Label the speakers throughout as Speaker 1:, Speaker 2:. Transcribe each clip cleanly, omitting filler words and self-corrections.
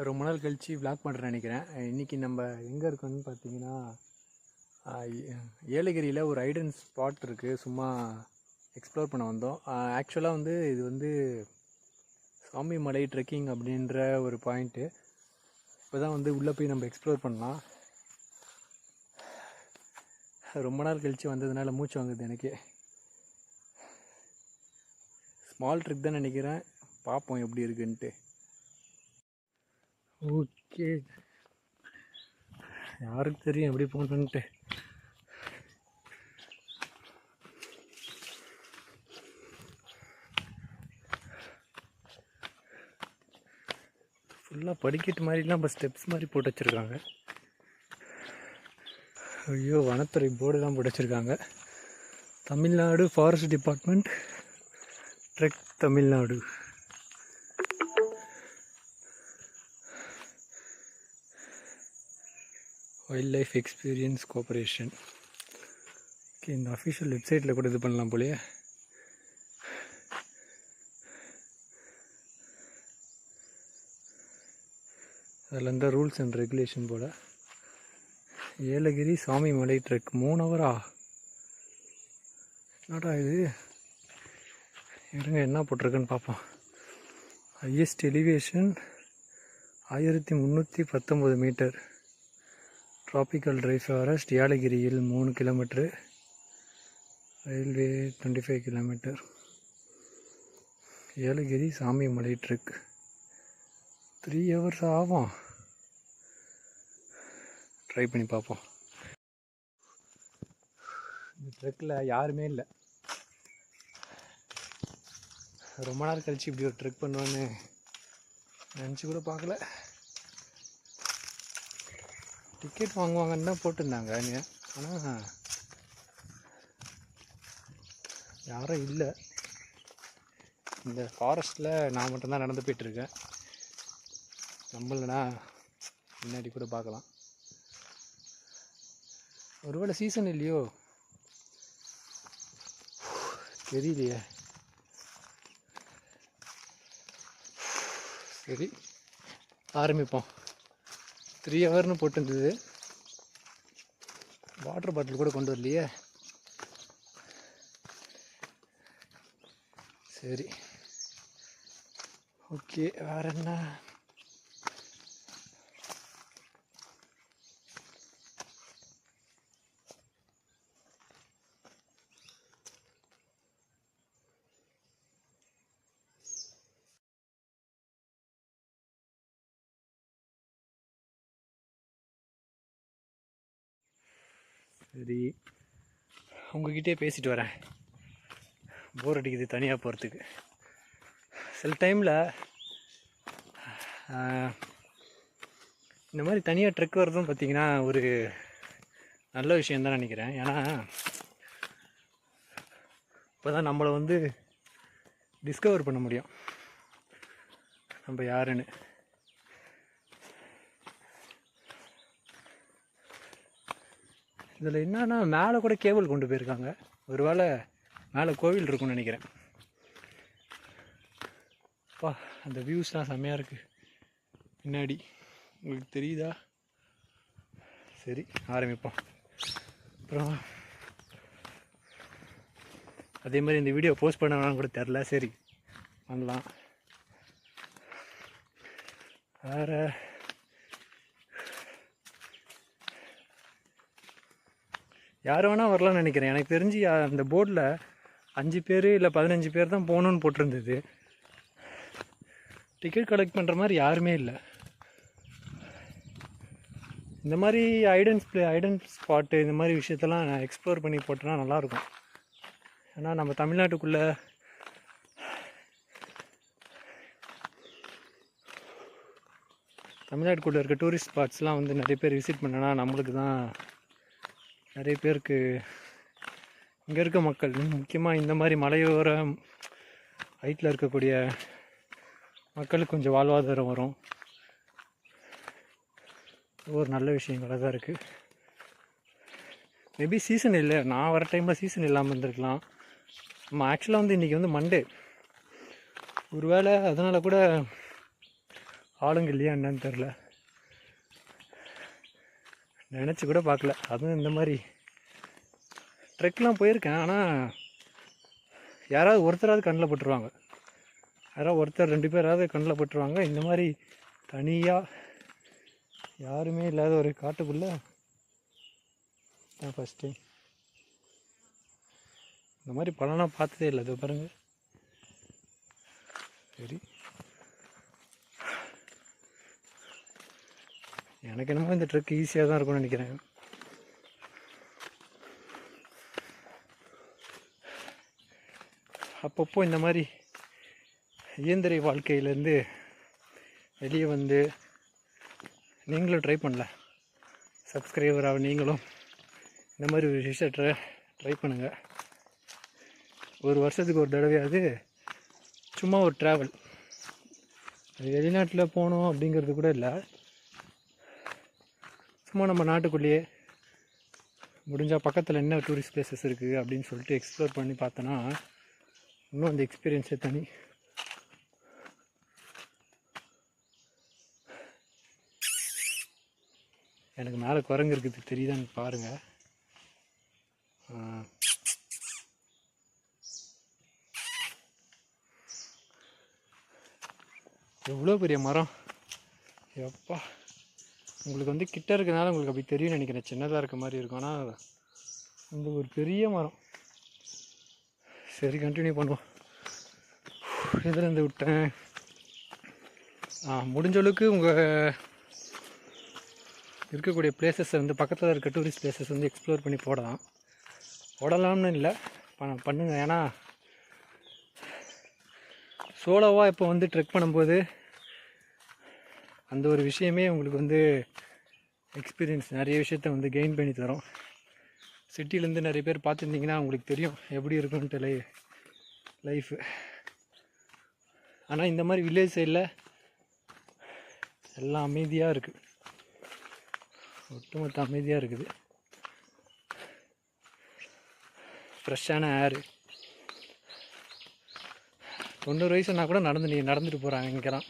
Speaker 1: ரொம்ப நாள் கழித்து விளாக் பண்ணுறேன்னு நினைக்கிறேன். இன்றைக்கி நம்ம எங்கே இருக்கோன்னு பார்த்தீங்கன்னா, ஏலகிரியில் ஒரு ஐடன் ஸ்பாட் இருக்குது. சும்மா எக்ஸ்ப்ளோர் பண்ண வந்தோம். ஆக்சுவலாக வந்து இது வந்து சாமிமலை ட்ரெக்கிங் அப்படின்ற ஒரு பாயிண்ட்டு. இப்போ தான் வந்து உள்ளே போய் நம்ம எக்ஸ்ப்ளோர் பண்ணலாம். ரொம்ப நாள் கழித்து வந்ததுனால மூச்சு வாங்குது எனக்கே. ஸ்மால் ட்ரிக் தான் நினைக்கிறேன், பார்ப்போம் எப்படி இருக்குன்ட்டு. ஓகே, யாருக்கு தெரியும் எப்படி போகணுன்ட்டு. ஃபுல்லாக படிக்கட்டு மாதிரிலாம் இப்போ ஸ்டெப்ஸ் மாதிரி போட்டு வச்சுருக்காங்க. ஐயோ, வனத்துறை போர்டுலாம் போட்டு வச்சுருக்காங்க. Tamil Nadu forest department, trek Tamil Nadu. Wild life experience cooperation. Okay, இந்த அஃபிஷியல் வெப்சைட்டில் கூட இது பண்ணலாம் போலையே. அதில் இந்த ரூல்ஸ் அண்ட் ரெகுலேஷன் போல். ஏலகிரி சாமிமலை ட்ரெக் 3 ஹவரா? என்னடா இது, இருங்க என்ன போட்டிருக்குன்னு பார்ப்போம். Highest elevation 1319 metre. Tropical dry forest ஏலகிரியில் 3 kilometre. Railway 25 kilometre. Yelagiri Swamimalai trek 3 hours ஆகும். ட்ரை பண்ணி பார்ப்போம். இந்த ட்ரெக்கில் யாருமே இல்லை. ரொம்ப நாள் கழிச்சு இப்படி ஒரு ட்ரெக் பண்ணுவேன்னு நினச்சி கூட பார்க்கல. டிக்கெட் வாங்குவாங்கன்னு தான் போட்டிருந்தாங்க, ஆனால் யாரும் இல்லை. இந்த ஃபாரஸ்ட்டில் நான் மட்டும்தான் நடந்து போயிட்டுருக்கேன். நம்மளனா முன்னாடி கூட பார்க்கலாம். ஒருவேளை சீசன் இல்லையோ தெரியலையே. சரி, ஆரம்பிப்போம். 3 ஹவர்னு போட்டுருந்தது. வாட்டர் பாட்டில் கூட கொண்டு வரலையே. சரி, ஓகே. வேறு என்ன? சரி, உங்ககிட்டே பேசிட்டு வரேன். போர் அடிக்குது தனியாக போகிறதுக்கு. சில டைமில் இந்த மாதிரி தனியாக ட்ரெக் வர்றதும் பார்த்திங்கன்னா ஒரு நல்ல விஷயந்தான் நினைக்கிறேன். ஏன்னா இப்போ தான் நம்மளை வந்து டிஸ்கவர் பண்ண முடியும், நம்ம யாருன்னு. இதில் என்னன்னா, மேலே கூட கேபிள் கொண்டு போயிருக்காங்க. ஒரு வேளை மேலே கோவில் இருக்குன்னு நினைக்கிறேன். அப்பா, அந்த வியூஸ்லாம் செம்மையாக இருக்குது பின்னாடி. உங்களுக்கு தெரியுதா? சரி, ஆரம்பிப்போம். அப்புறம் அதே மாதிரி இந்த வீடியோ போஸ்ட் பண்ணணும்னு கூட தெரில. சரி, வாங்கலாம். வேறு யார் வேணால் வரலாம்னு நினைக்கிறேன். எனக்கு தெரிஞ்சு அந்த போர்டில் 5 பேர் இல்லை 15 பேர் தான் போகணுன்னு போட்டிருந்தது. டிக்கெட் கலெக்ட் பண்ணுற மாதிரி யாருமே இல்லை. இந்த மாதிரி ஐடன் ஸ்பாட்டு இந்த மாதிரி விஷயத்தெல்லாம் நான் எக்ஸ்ப்ளோர் பண்ணி போட்டோன்னா நல்லாயிருக்கும். ஏன்னா நம்ம தமிழ்நாட்டுக்குள்ளே இருக்க டூரிஸ்ட் ஸ்பாட்ஸ்லாம் வந்து நிறைய பேர் விசிட் பண்ணனா நம்மளுக்கு தான், நிறைய பேருக்கு இங்கே இருக்க மக்கள், முக்கியமாக இந்த மாதிரி மலையோர ஹைட்டில் இருக்கக்கூடிய மக்களுக்கு கொஞ்சம் வாழ்வாதாரம் வரும். ஒரு நல்ல விஷயங்களாக தான் இருக்குது. மேபி சீசன் இல்லை, நான் வர டைமில் சீசன் இல்லாமல் இருந்திருக்கலாம். நம்ம ஆக்சுவலாக வந்து இன்றைக்கி வந்து மண்டே, ஒரு வேளை அதனால் கூட ஆளுங்க இல்லையா என்னன்னு தெரில, நினச்சி கூட பார்க்கல. அதுவும் இந்த மாதிரி ட்ரெக்லாம் போயிருக்கேன். ஆனால் யாராவது ஒருத்தராவது கண்ணில் பட்டுருவாங்க, யாராவது ஒருத்தர் 2 பேராவது கண்ணில் பட்டுருவாங்க. இந்த மாதிரி தனியாக யாருமே இல்லாத ஒரு காட்டுக்குள்ளே தான் ஃபஸ்ட் டைம். இந்த மாதிரி பழம்லாம் பார்த்ததே இல்லை. இது பாருங்கள். சரி, எனக்கு என்னமோ இந்த ட்ரெக் ஈஸியாக தான் இருக்கும்னு நினைக்கிறேன். அப்பப்போ இந்த மாதிரி இயந்திர வாழ்க்கையிலேருந்து வெளியே வந்து நீங்களும் ட்ரை பண்ணல, சப்ஸ்கிரைபராக நீங்களும் இந்த மாதிரி ஒரு விஷயத்தை ட்ரை பண்ணுங்கள். ஒரு வருஷத்துக்கு ஒரு தடவையாவது சும்மா ஒரு ட்ராவல். வெளிநாட்டில் போகணும் அப்படிங்கிறது கூட இல்லை, சும்மா நம்ம நாட்டுக்குள்ளேயே முடிஞ்சால் பக்கத்தில் என்ன டூரிஸ்ட் பிளேசஸ் இருக்குது அப்படின்னு சொல்லிட்டு எக்ஸ்ப்ளோர் பண்ணி பார்த்தோன்னா இன்னும் அந்த எக்ஸ்பீரியன்ஸே தனி. எனக்கு மேலே குரங்கு இருக்குது, தெரியுதான்னு பாருங்கள். எவ்வளோ பெரிய மரம் எப்பா! உங்களுக்கு வந்து கிட்ட இருக்கிறதுனால உங்களுக்கு அப்படி தெரியும்னு நினைக்கிறேன், சின்னதாக இருக்க மாதிரி இருக்கும். ஆனால் இந்த ஒரு பெரிய மரம். சரி, கண்டினியூ பண்ணுவோம். எதுலேருந்து விட்டேன்? முடிஞ்ச அளவுக்கு உங்கள் இருக்கக்கூடிய பிளேசஸை வந்து பக்கத்தில் இருக்க டூரிஸ்ட் பிளேசஸ் வந்து எக்ஸ்ப்ளோர் பண்ணி போடலாம்னு இல்லை, பண்ணுங்க. ஏன்னா சோலோவாக இப்போ வந்து ட்ரெக் பண்ணும்போது அந்த ஒரு விஷயமே உங்களுக்கு வந்து எக்ஸ்பீரியன்ஸ் நிறைய விஷயத்த வந்து கெயின் பண்ணி தரும். சிட்டிலேருந்து நிறைய பேர் பார்த்துருந்தீங்கன்னா உங்களுக்கு தெரியும் எப்படி இருக்குன்ட்டு லைஃபு. ஆனால் இந்த மாதிரி வில்லேஜ் சைடில் எல்லாம் அமைதியாக இருக்குது, ஒட்டுமொத்த அமைதியாக இருக்குது. ஃப்ரெஷ்ஷான ஏரு. 90 வயசுனா கூட நடந்துட்டு போகிறாங்க இங்கெல்லாம்.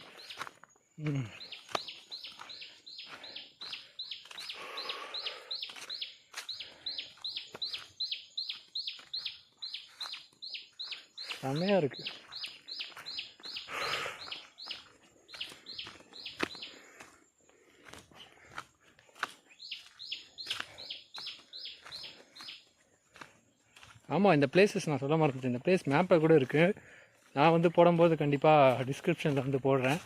Speaker 1: செம்மையாக இருக்குது. ஆமாம், இந்த பிளேஸஸ் நான் சொல்ல மறந்துட்டேன். இந்த பிளேஸ் மேப்பில் கூட இருக்குது. நான் வந்து போடும்போது கண்டிப்பாக டிஸ்கிரிப்ஷனில் வந்து போடுறேன்.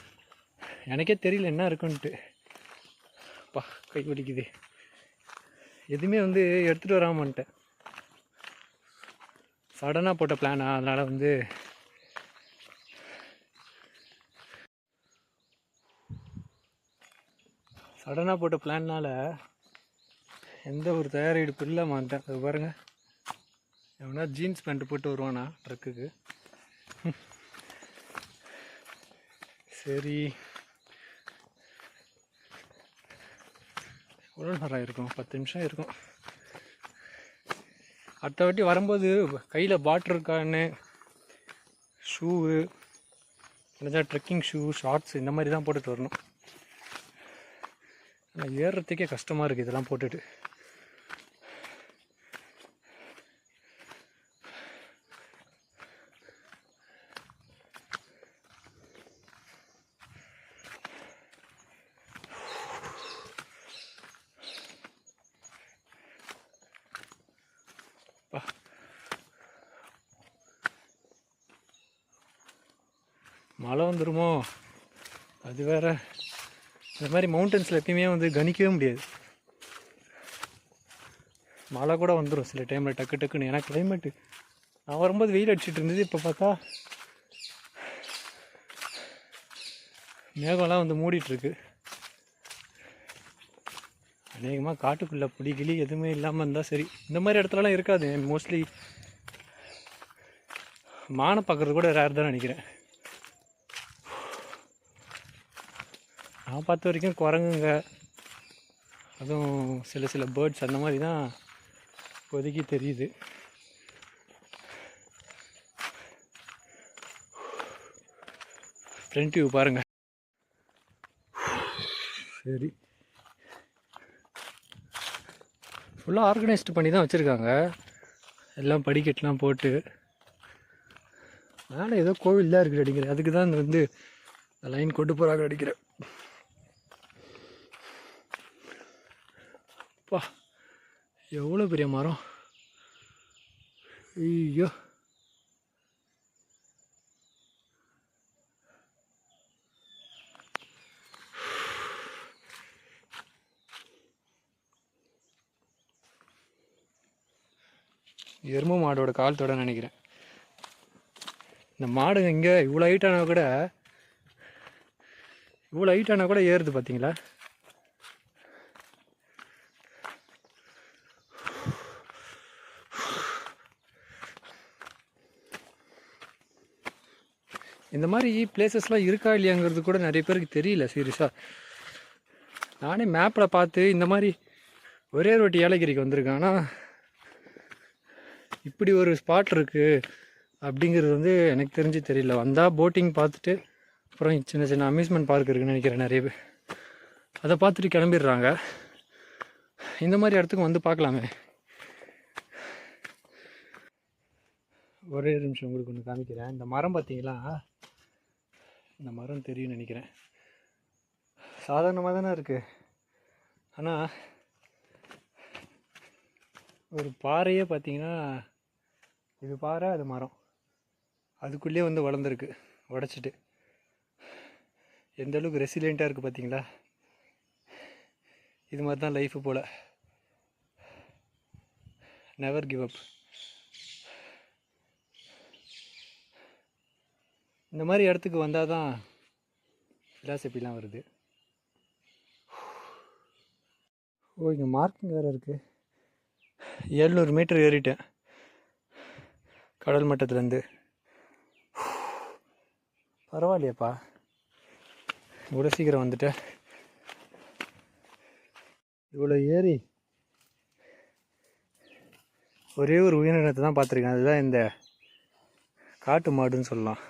Speaker 1: எனக்கே தெரியல என்ன இருக்குன்ட்டு. கை வலிக்குது. எதுவுமே வந்து எடுத்துகிட்டு வராமன்ட்டேன். சடனாக போட்ட பிளானா, அதனால் வந்து சடனாக போட்ட பிளான்னால் எந்த ஒரு தயாரிப்பு இல்லை மாட்டேன். அது பாருங்கள், எவனா ஜீன்ஸ் பேண்ட்டு போட்டு வருவானா ட்ரக்குக்கு? சரி, எவ்வளோ நேரம் இருக்கும்? 10 நிமிஷம் இருக்கும். அடுத்த வாட்டி வரும்போது கையில் பாட்டில் கான்னு, ஷூவு, இல்லைன்னா ட்ரெக்கிங் ஷூ, ஷார்ட்ஸ் இந்த மாதிரி தான் போட்டுட்டு வரணும். ஆனால் ஏறுறதுக்கே கஷ்டமாக இருக்குது இதெல்லாம் போட்டுட்டு. மழை வந்துடுமோ அது வேற. இந்த மாதிரி மவுண்டன்ஸில் எப்பயுமே வந்து கணிக்கவே முடியாது. மழை கூட வந்துடும் சில டைமில் டக்கு டக்குன்னு. ஏன்னா கிளைமேட்டு, நான் வரும்போது வெயில் அடிச்சுட்டு இருந்தது, இப்போ பார்த்தா மேகம்லாம் வந்து மூடிட்டுருக்கு. அநேகமாக காட்டுக்குள்ளே புலி கிளி எதுவுமே இல்லாமல் இருந்தால் சரி. இந்த மாதிரி இடத்துலலாம் இருக்காது மோஸ்ட்லி. மானை பார்க்குறது கூட ரேர் தான் நினைக்கிறேன். நான் பார்த்த வரைக்கும் குரங்குங்க, அதுவும் சில பேர்ட்ஸ் அந்த மாதிரி தான் இப்போதைக்கு தெரியுது. ஃப்ரண்ட் வியூ பாருங்கள். சரி, ஃபுல்லாக ஆர்கனைஸ்டு பண்ணி தான் வச்சுருக்காங்க. எல்லாம் படிக்கட்டுலாம் போட்டு மேலே ஏதோ கோவில் தான் இருக்குது அடிக்கிறேன். அதுக்கு தான் வந்து லைன் கொண்டு போகிறாங்க அடிக்கிறேன். அப்பா எவ்வளோ பெரிய மரம்! ஐயோ, எருமை மாடோட கால் தொட நினைக்கிறேன். இந்த மாடுங்க இங்கே இவ்வளோ ஹைட்டானா கூட ஏறுது பார்த்தீங்களா? இந்த மாதிரி பிளேசஸ்லாம் இருக்கா இல்லையாங்கிறது கூட நிறைய பேருக்கு தெரியல. சீரியஸாக நானே மேப்பில் பார்த்து இந்த மாதிரி ஒரே ரோட்டி ஏலகிரிக்கு வந்திருக்கேன். ஆனால் இப்படி ஒரு ஸ்பாட் இருக்குது அப்படிங்கிறது வந்து எனக்கு தெரிஞ்சு தெரியல. வந்தால் போட்டிங் பார்த்துட்டு அப்புறம் சின்ன சின்ன அம்யூஸ்மெண்ட் பார்க் இருக்குதுன்னு நினைக்கிறேன். நிறைய பேர் அதை பார்த்துட்டு கிளம்பிடுறாங்க. இந்த மாதிரி இடத்துக்கு வந்து பார்க்கலாமே. ஒரே நிமிஷம் உங்களுக்கு ஒன்று காமிக்கிறேன். இந்த மரம் பார்த்தீங்களா? இந்த மரம் தெரியும்னு நினைக்கிறேன். சாதாரணமாக தானே இருக்குது. ஆனால் ஒரு பாறையே பார்த்தீங்கன்னா, இது பாறை, அது மரம், அதுக்குள்ளேயே வந்து வளர்ந்துருக்கு உடச்சிட்டு. எந்த அளவுக்கு ரெசிலியண்ட்டாக இருக்குது பார்த்தீங்களா? இது மாதிரி தான் லைஃபு போல். Never give up. இந்த மாதிரி இடத்துக்கு வந்தால் தான் ஃபிலாசபிலாம் வருது. ஓ, இங்கே மார்க்கிங் வேறு இருக்குது. 700 மீட்டர் ஏறிட்டேன் கடல் மட்டத்துலேருந்து. பரவாயில்லையாப்பா, இவ்வளோ சீக்கிரம் வந்துட்டேன். இவ்வளோ ஏறி ஒரே ஒரு உயிரினத்தை தான் பார்த்துருக்கேன். அதுதான் இந்த காட்டு மாடுன்னு சொல்லலாம்.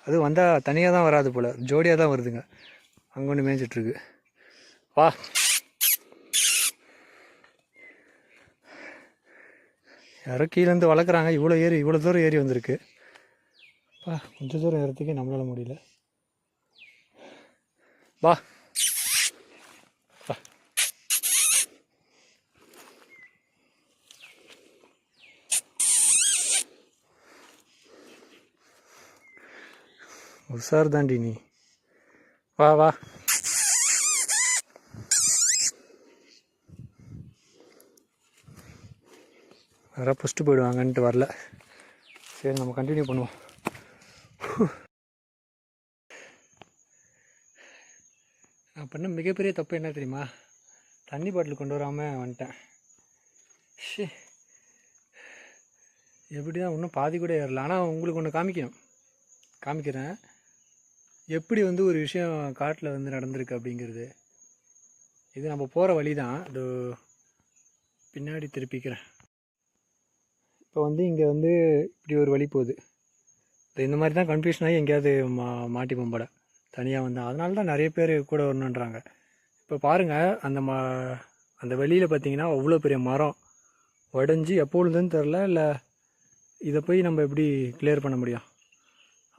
Speaker 1: அது வந்தால் தனியாக தான் வராது போல், ஜோடியாக தான் வருதுங்க. அங்கே ஒன்று மேய்ஞ்சிட்ருக்கு. வா, யாரோ கீழேருந்து வளர்க்குறாங்க. இவ்வளோ தூரம் ஏறி வந்திருக்கு. கொஞ்சம் தூரம் ஏறத்துக்கே நம்மளால் முடியல. வா, உஷார் தாண்டி நீ. வா வா. யாராவது புஷ்ட்டு போயிடுவாங்கன்ட்டு வரல. சரி, நம்ம கண்டினியூ பண்ணுவோம். நான் பண்ண மிகப்பெரிய தப்பு என்ன தெரியுமா? தண்ணி பாட்டில் கொண்டு வராமல் வந்துட்டேன். எப்படி தான் இன்னும் பாதி கூட ஏறல. ஆனால் உங்களுக்கு ஒன்று காமிக்கிறேன் எப்படி வந்து ஒரு விஷயம் காட்டில் வந்து நடந்திருக்கு அப்படிங்கிறது. இது நம்ம போகிற வழி தான். இது பின்னாடி திருப்பிக்கிறேன். இப்போ வந்து இங்கே வந்து இப்படி ஒரு வழி போகுது. இந்த மாதிரி தான் கன்ஃபியூஷன் ஆகி எங்கேயாவது மாட்டி போம்பட தனியாக வந்தேன். அதனால தான் நிறைய பேர் கூட வரணுன்றாங்க. இப்போ பாருங்கள், அந்த வெளியில் பார்த்தீங்கன்னா அவ்வளோ பெரிய மரம் உடஞ்சி எப்பொழுதுன்னு தெரில. இல்லை இதை போய் நம்ம எப்படி கிளியர் பண்ண முடியும்?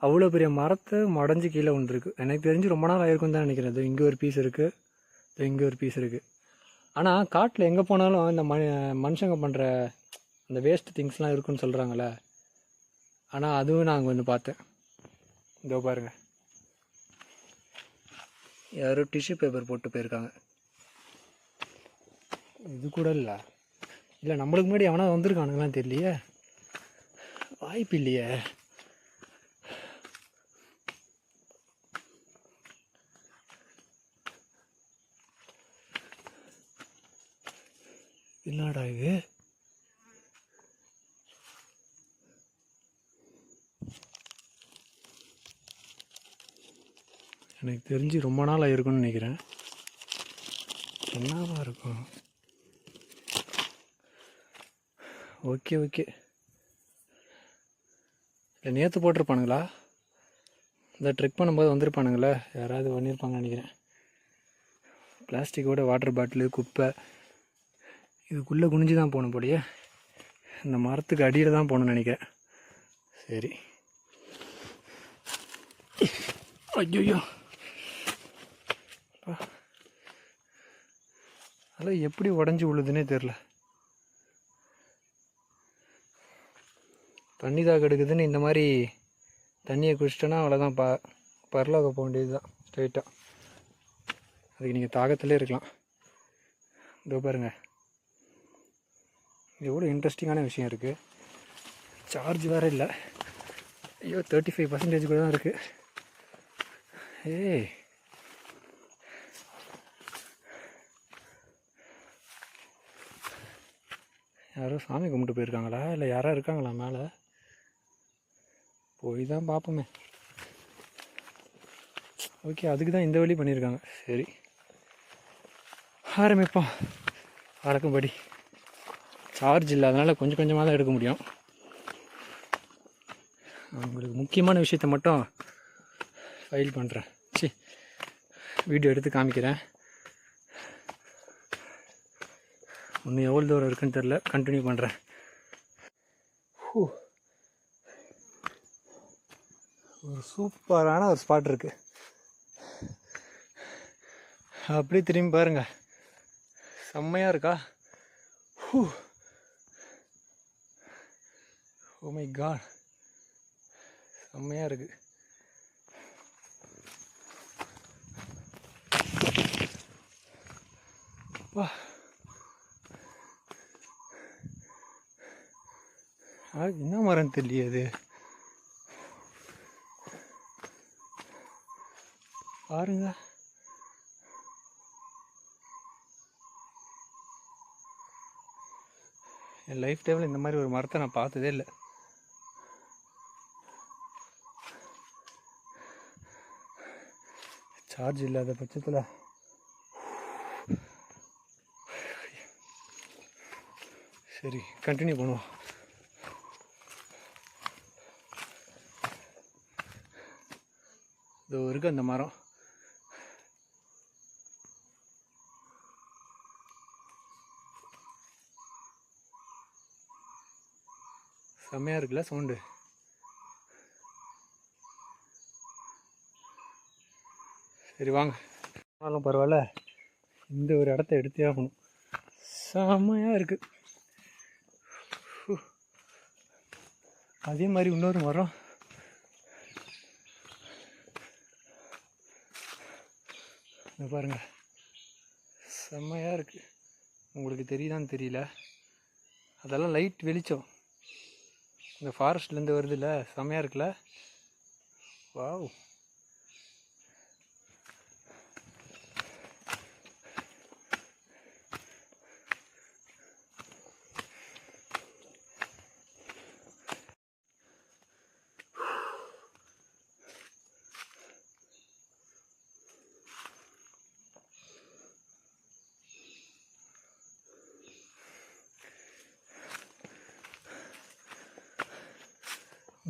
Speaker 1: அவ்வளோ பெரிய மரத்தை உடஞ்சி கீழே வந்துருக்கு. எனக்கு தெரிஞ்சு ரொம்ப நாள் ஆயிருக்குன்னு தான் நினைக்கிறேன். இது இங்கே ஒரு பீஸ் இருக்குது, இங்கே ஒரு பீஸ் இருக்குது. ஆனால் காட்டில் எங்கே போனாலும் இந்த மனுஷங்க பண்ணுற அந்த வேஸ்ட் திங்ஸ்லாம் இருக்குன்னு சொல்கிறாங்களே. ஆனால் அதுவும் நான் அங்கே வந்து பார்த்தேன். இதோ பாருங்கள், யாரோ டிஷ்யூ பேப்பர் போட்டு போயிருக்காங்க. இது கூட இல்லை நம்மளுக்கு முன்னாடி எவனா வந்திருக்கானுங்களாம் தெரியலையே. வாய்ப்பு இல்லையே. என்னடா இது? எனக்கு தெரிஞ்சு ரொம்ப நாள் ஆகிருக்குன்னு நினைக்கிறேன். என்னவா இருக்கும்? ஓகே இல்லை நேற்று போட்டிருப்பானுங்களா? இந்த ட்ரெக் பண்ணும்போது வந்திருப்பானுங்களே, யாராவது பண்ணியிருப்பாங்கன்னு நினைக்கிறேன். பிளாஸ்டிக்கோட வாட்டர் பாட்டிலு, குப்பை இதுக்குள்ளே குனிஞ்சு தான் போகணும் போலியே. இந்த மரத்துக்கு அடியில் தான் போகணுன்னு நினைக்கிறேன். சரி. ஐயோ, அதெல்லாம் எப்படி உடஞ்சி விழுதுன்னே தெரில. தண்ணி தாக எடுக்குதுன்னு இந்த மாதிரி தண்ணியை குடிச்சிட்டோன்னா அவ்வளோதான், பரலோக போக வேண்டியது தான் ஸ்ட்ரைட்டாக. அதுக்கு நீங்கள் தாகத்திலே இருக்கலாம். இதோ பாருங்கள், எவ்வளோ இன்ட்ரெஸ்டிங்கான விஷயம் இருக்குது. சார்ஜ் வேறு இல்லை. ஐயோ, 35% கூட தான் இருக்குது. ஏய், யாரோ சாமி கும்பிட்டு போயிருக்காங்களா, இல்லை யாரோ இருக்காங்களா மேலே? போய் தான் பார்ப்போமே. ஓகே, அதுக்கு தான் இந்த வழி பண்ணியிருக்காங்க. சரி, ஆரம்பிப்போம். வழக்கம்படி சார்ஜ் இல்லை, அதனால் கொஞ்சம் கொஞ்சமாக தான் எடுக்க முடியும். உங்களுக்கு முக்கியமான விஷயத்த மட்டும் ஃபைல் பண்ணுறேன், வீடியோ எடுத்து காமிக்கிறேன். இன்னும் எவ்வளோ தூரம் இருக்குன்னு தெரில, கண்டினியூ பண்ணுறேன். ஒரு சூப்பரான ஒரு ஸ்பாட் இருக்குது. அப்படியே திரும்பி பாருங்கள், செம்மையாக இருக்கா? ஓ மை காட், செம்மையாக இருக்குது. வா, என்ன மரம் தெரியல அது. பாருங்க, என் லைஃப் டைமில் இந்த மாதிரி ஒரு மரத்தை நான் பார்த்ததே இல்லை. சார்ஜ் இல்லாத பட்சத்தில் சரி, கண்டினியூ பண்ணுவோம். இதோ இருக்குது அந்த மரம். செம்மையாக இருக்குல்ல சவுண்டு. சரி வாங்க, ஆனாலும் பரவாயில்ல, இந்த ஒரு இடத்த எடுத்தே ஆகணும். செம்மையாக இருக்குது. அதே மாதிரி இன்னொரு மரம், பாருங்க, செம்மையாக இருக்குது. உங்களுக்கு தெரியுதான்னு தெரியல, அதெல்லாம் லைட் வெளிச்சம் இந்த ஃபாரஸ்ட்லேருந்து வருது இல்லை, செம்மையாக இருக்குல்ல. வாவ்,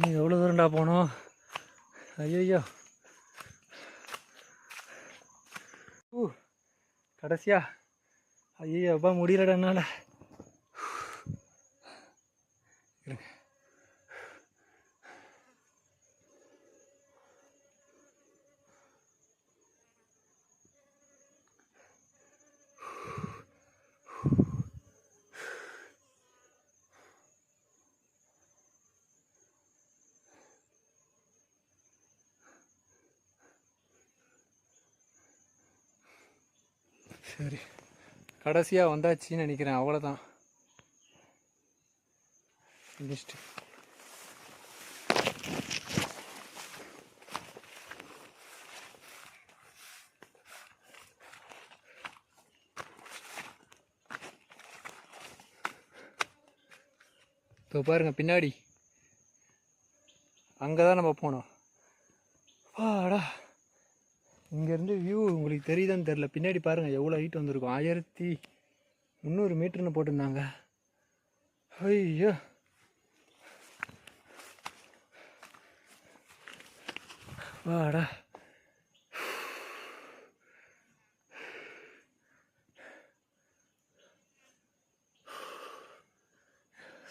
Speaker 1: நீ எவ்வளோ தூரண்டா போனோம்? ஐயோ, கடைசியா ஐயோ அப்பா முடியலடா என்னால். சரி, கடைசியாக வந்தாச்சுன்னு நினைக்கிறேன். அவ்வளோதான், ஃபினிஷ்டு. இப்போ பாருங்கள் பின்னாடி, அங்கே தான் நம்ம போனோம். வாடா, இங்கேருந்து வியூ உங்களுக்கு தெரியுதான்னு தெரில. பின்னாடி பாருங்கள் எவ்வளோ ஹைட் வந்திருக்கும். 1300 மீட்டர்னு போட்டிருந்தாங்க. ஐயோ, வாடா.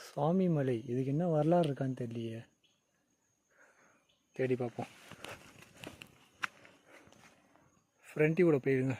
Speaker 1: சுவாமி மலை, இதுக்கு என்ன வரலாறு இருக்கான்னு தெரியலையே, தேடி பார்ப்போம். ஃப்ரெண்ட்டி கூட போயிருங்க.